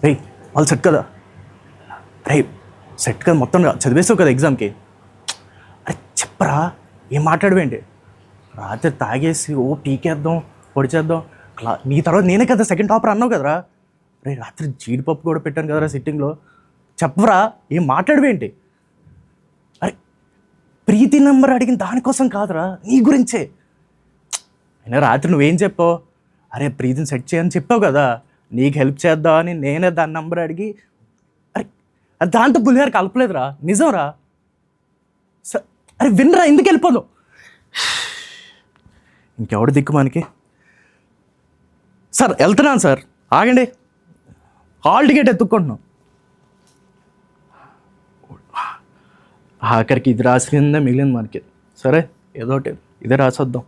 రే వాళ్ళు సెట్ కదా, రే సెట్ కదా, మొత్తం చదివేసావు కదా ఎగ్జామ్కి. అరే చెప్పరా, ఏం మాట్లాడవేంటి? రాత్రి తాగేసి పీకేద్దాం పొడిచేద్దాం నీ తర్వాత నేనే కదా సెకండ్ టాపర్ అన్నావు కదరా. రే రాత్రి జీడిపప్పు కూడా పెట్టాను కదరా సిట్టింగ్లో. చెప్పరా, ఏం మాట్లాడవేంటి? అరే ప్రీతి నెంబర్ అడిగిన దానికోసం కాదురా, నీ గురించే. అయినా రాత్రి నువ్వేం చెప్పావు? అరే ప్రీతిని సెట్ చేయని చెప్పావు కదా, నీకు హెల్ప్ చేద్దామని నేనే దాని నెంబర్ అడిగి. అరే దాంతో పులిహార కలపలేదురా, నిజంరా. అరే వినరా, ఎందుకు వెళ్ళిపోదు? ఇంకెవడు దిక్కు మనకి? సార్ వెళ్తున్నాను సార్, ఆగండి. హాల్ టికెట్ ఎత్తుక్కుంటున్నాం. ఆఖరికి ఇది రాసిందే మిగిలింది మనకి. సరే ఏదోటి ఇదే రాసొద్దాం.